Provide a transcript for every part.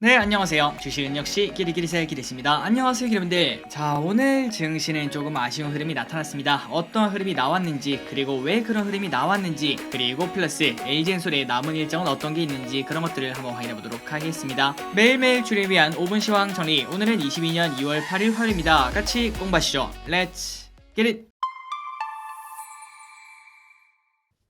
네, 안녕하세요. 주식은 역시 끼리끼리새 끼리입니다. 안녕하세요, 여러분들. 자, 오늘 증시는 조금 아쉬운 흐름이 나타났습니다. 어떤 흐름이 나왔는지, 그리고 왜 그런 흐름이 나왔는지, 그리고 플러스 LG엔솔의 남은 일정은 어떤 게 있는지 그런 것들을 한번 확인해 보도록 하겠습니다. 매일매일 주를 위한 5분 시황 정리. 오늘은 22년 2월 8일 화요일입니다. 같이 공부하시죠. Let's get it!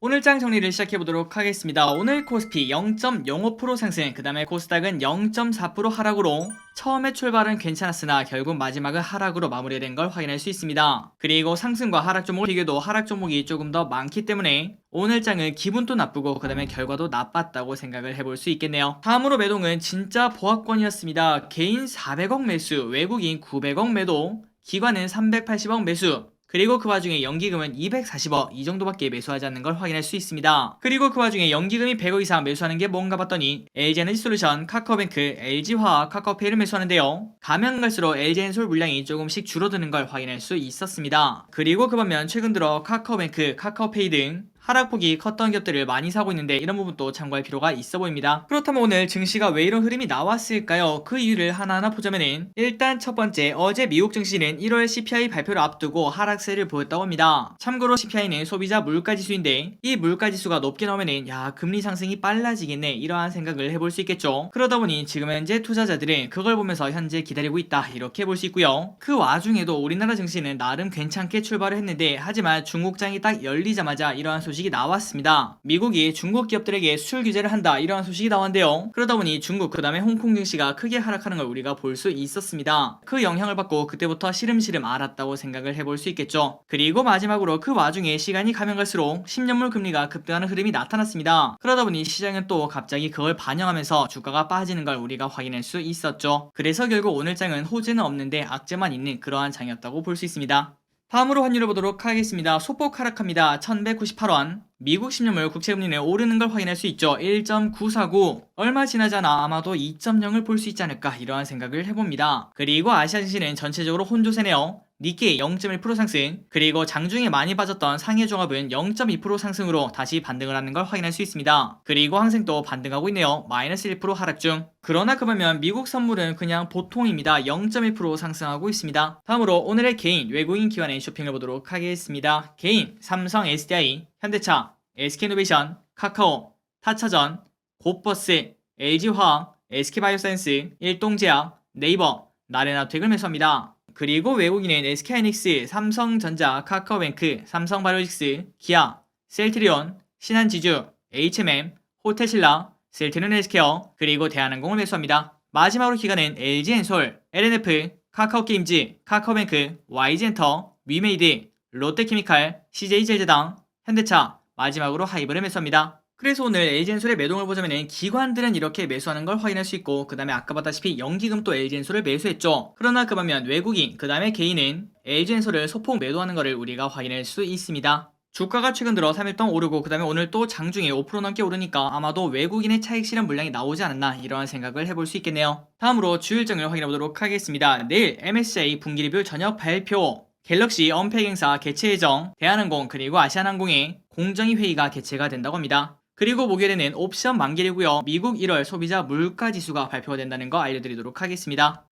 오늘 장 정리를 시작해보도록 하겠습니다. 오늘 코스피 0.05% 상승, 그 다음에 코스닥은 0.4% 하락으로 처음에 출발은 괜찮았으나 결국 마지막은 하락으로 마무리된 걸 확인할 수 있습니다. 그리고 상승과 하락 종목을 비교해도 하락 종목이 조금 더 많기 때문에 오늘 장은 기분도 나쁘고 그 다음에 결과도 나빴다고 생각을 해볼 수 있겠네요. 다음으로 매도는 진짜 보합권이었습니다. 개인 400억 매수, 외국인 900억 매도, 기관은 380억 매수, 그리고 그 와중에 연기금은 240억 이 정도밖에 매수하지 않는 걸 확인할 수 있습니다. 그리고 그 와중에 연기금이 100억 이상 매수하는 게 뭔가 봤더니 LG에너지솔루션, 카카오뱅크, LG화학, 카카오페이를 매수하는데요. 가면 갈수록 LG엔솔 물량이 조금씩 줄어드는 걸 확인할 수 있었습니다. 그리고 그 반면 최근 들어 카카오뱅크, 카카오페이 등 하락폭이 컸던 기업들을 많이 사고 있는데 이런 부분도 참고할 필요가 있어 보입니다. 그렇다면 오늘 증시가 왜 이런 흐름이 나왔을까요? 그 이유를 하나하나 보자면은 일단 첫 번째, 어제 미국 증시는 1월 CPI 발표를 앞두고 하락세를 보였다고 합니다. 참고로 CPI는 소비자 물가지수인데 이 물가지수가 높게 나오면은 금리 상승이 빨라지겠네 이러한 생각을 해볼 수 있겠죠. 그러다 보니 지금 현재 투자자들은 그걸 보면서 현재 기다리고 있다 이렇게 볼 수 있고요. 그 와중에도 우리나라 증시는 나름 괜찮게 출발을 했는데 하지만 중국장이 딱 열리자마자 이러한 소식이 나왔습니다. 미국이 중국 기업들에게 수출 규제를 한다 이러한 소식이 나왔는데요. 그러다 보니 중국 그 다음에 홍콩 증시가 크게 하락하는 걸 우리가 볼 수 있었습니다. 그 영향을 받고 그때부터 시름시름 알았다고 생각을 해볼 수 있겠죠. 그리고 마지막으로 그 와중에 시간이 가면 갈수록 10년물 금리가 급등하는 흐름이 나타났습니다. 그러다 보니 시장은 또 갑자기 그걸 반영하면서 주가가 빠지는 걸 우리가 확인할 수 있었죠. 그래서 결국 오늘 장은 호재는 없는데 악재만 있는 그러한 장이었다고 볼 수 있습니다. 다음으로 환율을 보도록 하겠습니다. 소폭 하락합니다. 1198원. 미국 10년물 국채금리는 오르는 걸 확인할 수 있죠. 1.949. 얼마 지나지 않아 아마도 2.0을 볼 수 있지 않을까 이러한 생각을 해봅니다. 그리고 아시아 증시는 전체적으로 혼조세네요. 니케이 0.1% 상승, 그리고 장중에 많이 빠졌던 상해 종합은 0.2% 상승으로 다시 반등을 하는 걸 확인할 수 있습니다. 그리고 항생도 반등하고 있네요. 마이너스 1% 하락 중. 그러나 그 반면 미국 선물은 그냥 보통입니다. 0.1% 상승하고 있습니다. 다음으로 오늘의 개인 외국인 기관의 쇼핑을 보도록 하겠습니다. 개인 삼성 SDI, 현대차, SK이노베이션, 카카오, 타차전, 곧버스, LG화학, SK바이오사이언스, 일동제약, 네이버, 나래나텍을 매수합니다. 그리고 외국인은 SK하이닉스, 삼성전자, 카카오뱅크, 삼성바이오로직스, 기아, 셀트리온, 신한지주, HMM, 호텔신라, 셀트리온 헬스케어, 그리고 대한항공을 매수합니다. 마지막으로 기관은 LG엔솔, LNF, 카카오게임즈, 카카오뱅크, YG엔터, 위메이드, 롯데케미칼, CJ제일제당, 현대차, 마지막으로 하이브를 매수합니다. 그래서 오늘 LG엔솔의 매동을 보자면 기관들은 이렇게 매수하는 걸 확인할 수 있고 그 다음에 아까 봤다시피 연기금도 LG엔솔을 매수했죠. 그러나 그 반면 외국인 그 다음에 개인은 LG엔솔을 소폭 매도하는 것을 우리가 확인할 수 있습니다. 주가가 최근 들어 3일 동안 오르고 그 다음에 오늘 또 장중에 5% 넘게 오르니까 아마도 외국인의 차익 실현 물량이 나오지 않았나 이러한 생각을 해볼 수 있겠네요. 다음으로 주일정을 확인해 보도록 하겠습니다. 내일 MSCI 분기 리뷰 저녁 발표, 갤럭시 언팩 행사 개최 예정, 대한항공 그리고 아시아나항공의 공정위 회의가 개최가 된다고 합니다. 그리고 목요일에는 옵션 만기이고요. 미국 1월 소비자 물가지수가 발표가 된다는 거 알려드리도록 하겠습니다.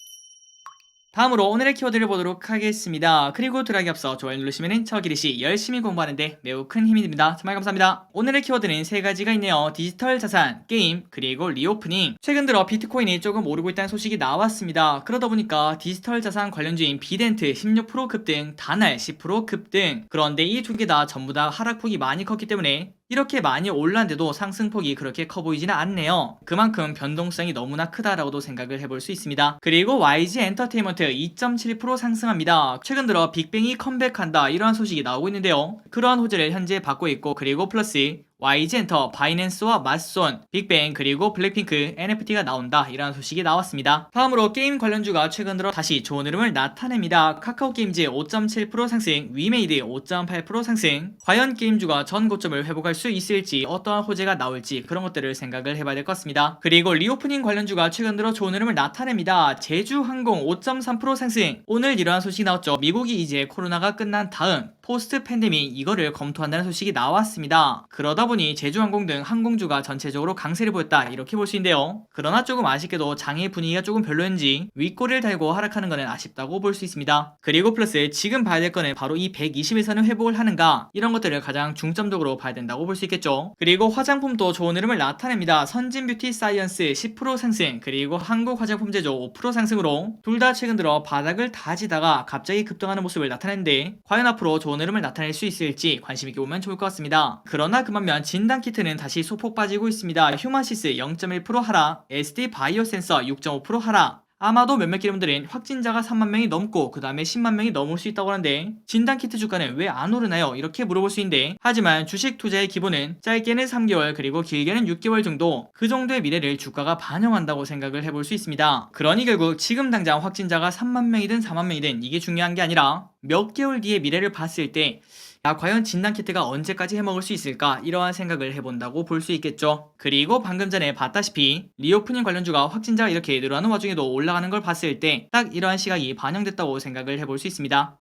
다음으로 오늘의 키워드를 보도록 하겠습니다. 그리고 들어가기 앞서 좋아요 누르시면 저 기리씨 열심히 공부하는데 매우 큰 힘이 됩니다. 정말 감사합니다. 오늘의 키워드는 세 가지가 있네요. 디지털 자산, 게임, 그리고 리오프닝. 최근 들어 비트코인이 조금 오르고 있다는 소식이 나왔습니다. 그러다 보니까 디지털 자산 관련주인 비덴트 16% 급등, 다날 10% 급등. 그런데 이 두 개 다 전부 다 하락폭이 많이 컸기 때문에 이렇게 많이 올랐는데도 상승폭이 그렇게 커 보이지는 않네요. 그만큼 변동성이 너무나 크다라고도 생각을 해볼 수 있습니다. 그리고 YG 엔터테인먼트 2.7% 상승합니다. 최근 들어 빅뱅이 컴백한다 이러한 소식이 나오고 있는데요. 그러한 호재를 현재 받고 있고 그리고 플러스 YG엔터, 바이낸스와 맞손, 빅뱅 그리고 블랙핑크, NFT가 나온다 이라는 소식이 나왔습니다. 다음으로 게임 관련주가 최근 들어 다시 좋은 흐름을 나타냅니다. 카카오게임즈 5.7% 상승, 위메이드 5.8% 상승. 과연 게임주가 전 고점을 회복할 수 있을지 어떠한 호재가 나올지 그런 것들을 생각을 해봐야 될 것 같습니다. 그리고 리오프닝 관련주가 최근 들어 좋은 흐름을 나타냅니다. 제주항공 5.3% 상승. 오늘 이러한 소식이 나왔죠. 미국이 이제 코로나가 끝난 다음 포스트 팬데믹 이거를 검토한다는 소식이 나왔습니다. 그러다 보니 제주항공 등 항공주가 전체적으로 강세를 보였다 이렇게 볼 수 있는데요. 그러나 조금 아쉽게도 장의 분위기가 조금 별로인지 윗꼬리를 달고 하락하는 것은 아쉽다고 볼 수 있습니다. 그리고 플러스 지금 봐야 될 거는 바로 이 120에서는 회복을 하는가 이런 것들을 가장 중점적으로 봐야 된다고 볼 수 있겠죠. 그리고 화장품도 좋은 흐름을 나타냅니다. 선진뷰티 사이언스 10% 상승, 그리고 한국화장품제조 5% 상승으로 둘 다 최근 들어 바닥을 다지다가 갑자기 급등하는 모습을 나타내는데 과연 앞으로 좋은 흐름을 나타낼 수 있을지 관심있게 보면 좋을 것 같습니다. 그러나 그만면 진단키트는 다시 소폭 빠지고 있습니다. 휴마시스 0.1% 하락, SD바이오센서 6.5% 하락. 아마도 몇몇 기업들은 확진자가 3만 명이 넘고 그 다음에 10만 명이 넘을 수 있다고 하는데 진단키트 주가는 왜 안 오르나요? 이렇게 물어볼 수 있는데, 하지만 주식 투자의 기본은 짧게는 3개월 그리고 길게는 6개월 정도, 그 정도의 미래를 주가가 반영한다고 생각을 해볼 수 있습니다. 그러니 결국 지금 당장 확진자가 3만 명이든 4만 명이든 이게 중요한 게 아니라 몇 개월 뒤의 미래를 봤을 때 과연 진단키트가 언제까지 해먹을 수 있을까 이러한 생각을 해본다고 볼 수 있겠죠. 그리고 방금 전에 봤다시피 리오프닝 관련주가 확진자가 이렇게 늘어나는 와중에도 올라가는 걸 봤을 때 딱 이러한 시각이 반영됐다고 생각을 해볼 수 있습니다.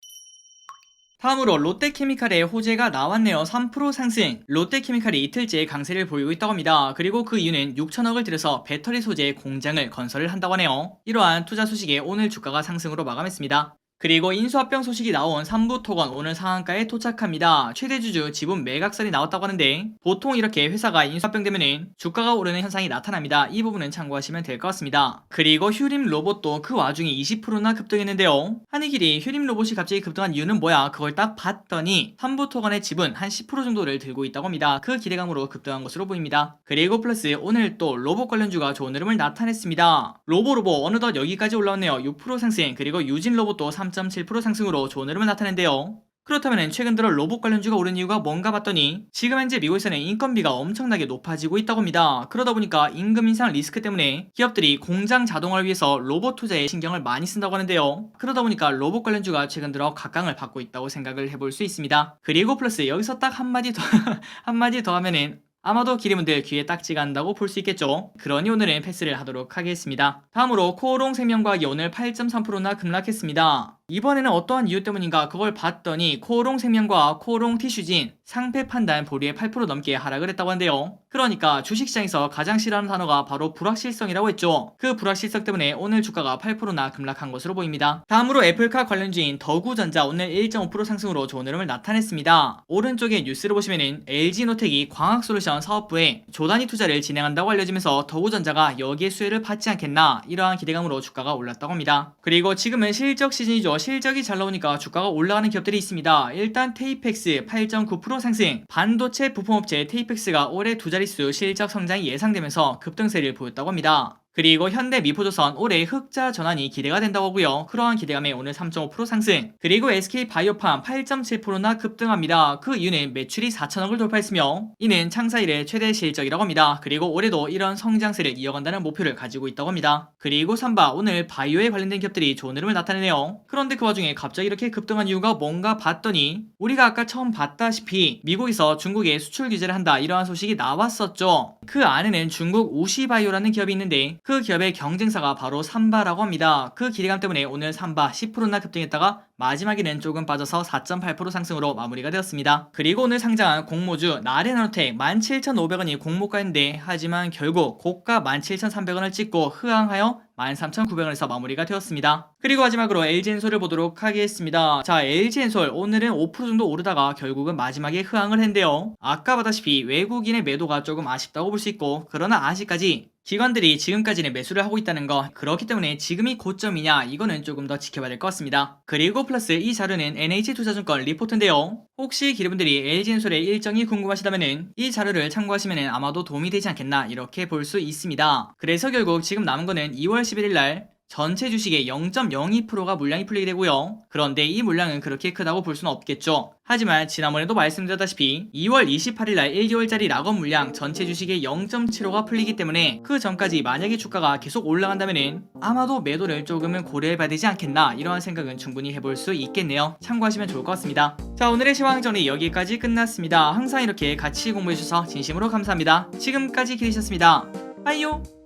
다음으로 롯데케미칼의 호재가 나왔네요. 3% 상승. 롯데케미칼이 이틀째 강세를 보이고 있다고 합니다. 그리고 그 이유는 6천억을 들여서 배터리 소재 공장을 건설을 한다고 하네요. 이러한 투자 소식에 오늘 주가가 상승으로 마감했습니다. 그리고 인수합병 소식이 나온 삼부토건 오늘 상한가에 도착합니다. 최대주주 지분 매각설이 나왔다고 하는데 보통 이렇게 회사가 인수합병되면은 주가가 오르는 현상이 나타납니다. 이 부분은 참고하시면 될 것 같습니다. 그리고 휴림 로봇도 그 와중에 20%나 급등했는데요. 한이길이 휴림 로봇이 갑자기 급등한 이유는 뭐야? 그걸 딱 봤더니 삼부토건의 지분 한 10% 정도를 들고 있다고 합니다. 그 기대감으로 급등한 것으로 보입니다. 그리고 플러스 오늘 또 로봇 관련주가 좋은 흐름을 나타냈습니다. 로보로보 어느덧 여기까지 올라왔네요. 6% 상승. 그리고 유진 로봇도 3.7% 상승으로 좋은 흐름을 나타낸대요. 그렇다면 최근 들어 로봇 관련주가 오른 이유가 뭔가 봤더니 지금 현재 미국에서는 인건비가 엄청나게 높아지고 있다고 합니다. 그러다 보니까 임금 인상 리스크 때문에 기업들이 공장 자동화를 위해서 로봇 투자에 신경을 많이 쓴다고 하는데요. 그러다 보니까 로봇 관련주가 최근 들어 각광을 받고 있다고 생각을 해볼 수 있습니다. 그리고 플러스 여기서 딱 한마디 더 한마디 더 하면은 아마도 기리분들 귀에 딱지가 난다고 볼 수 있겠죠. 그러니 오늘은 패스를 하도록 하겠습니다. 다음으로 코오롱 생명과학이 오늘 8.3%나 급락했습니다. 이번에는 어떠한 이유 때문인가 그걸 봤더니 코오롱 생명과학, 코오롱 티슈진 상패 판단 보류에 8% 넘게 하락을 했다고 한대요. 그러니까 주식시장에서 가장 싫어하는 단어가 바로 불확실성이라고 했죠. 그 불확실성 때문에 오늘 주가가 8%나 급락한 것으로 보입니다. 다음으로 애플카 관련주인 더구전자 오늘 1.5% 상승으로 좋은 흐름을 나타냈습니다. 오른쪽에 뉴스를 보시면은 LG노텍이 광학솔루션 사업부에 조단위 투자를 진행한다고 알려지면서 더구전자가 여기에 수혜를 받지 않겠나 이러한 기대감으로 주가가 올랐다고 합니다. 그리고 지금은 실적 시즌이죠. 실적이 잘 나오니까 주가가 올라가는 기업들이 있습니다. 일단 테이펙스 8.9% 상승. 반도체 부품업체 테이펙스가 올해 두 자릿수 실적 성장이 예상되면서 급등세를 보였다고 합니다. 그리고 현대미포조선 올해 흑자 전환이 기대가 된다고 하고요. 그러한 기대감에 오늘 3.5% 상승. 그리고 SK바이오팜 8.7%나 급등합니다. 그 이유는 매출이 4천억을 돌파했으며 이는 창사 이래 최대 실적이라고 합니다. 그리고 올해도 이런 성장세를 이어간다는 목표를 가지고 있다고 합니다. 그리고 삼바 오늘 바이오에 관련된 기업들이 좋은 흐름을 나타내네요. 그런데 그 와중에 갑자기 이렇게 급등한 이유가 뭔가 봤더니 우리가 아까 처음 봤다시피 미국에서 중국에 수출 규제를 한다 이러한 소식이 나왔었죠. 그 안에는 중국 우시바이오라는 기업이 있는데 그 기업의 경쟁사가 바로 삼바라고 합니다. 그 기대감 때문에 오늘 삼바 10%나 급등했다가 마지막에는 조금 빠져서 4.8% 상승으로 마무리가 되었습니다. 그리고 오늘 상장한 공모주 나레나노텍 17,500원이 공모가인데 하지만 결국 고가 17,300원을 찍고 흐항하여 13,900원에서 마무리가 되었습니다. 그리고 마지막으로 LG엔솔을 보도록 하겠습니다. 자, LG엔솔 오늘은 5% 정도 오르다가 결국은 마지막에 흐항을 했는데요. 아까 봤다시피 외국인의 매도가 조금 아쉽다고 볼 수 있고, 그러나 아직까지 기관들이 지금까지는 매수를 하고 있다는 거, 그렇기 때문에 지금이 고점이냐 이거는 조금 더 지켜봐야 될 것 같습니다. 그리고 플러스 이 자료는 NH투자증권 리포트인데요. 혹시 기업분들이 LG엔솔의 일정이 궁금하시다면은 이 자료를 참고하시면은 아마도 도움이 되지 않겠나 이렇게 볼 수 있습니다. 그래서 결국 지금 남은 거는 2월 11일날 전체 주식의 0.02%가 물량이 풀리게 되고요. 그런데 이 물량은 그렇게 크다고 볼 수는 없겠죠. 하지만 지난번에도 말씀드렸다시피 2월 28일날 1개월짜리 락업 물량 전체 주식의 0.75가 풀리기 때문에 그 전까지 만약에 주가가 계속 올라간다면은 아마도 매도를 조금은 고려해봐야 되지 않겠나 이러한 생각은 충분히 해볼 수 있겠네요. 참고하시면 좋을 것 같습니다. 자, 오늘의 시황정리 여기까지 끝났습니다. 항상 이렇게 같이 공부해주셔서 진심으로 감사합니다. 지금까지 기대셨습니다. 빠이요.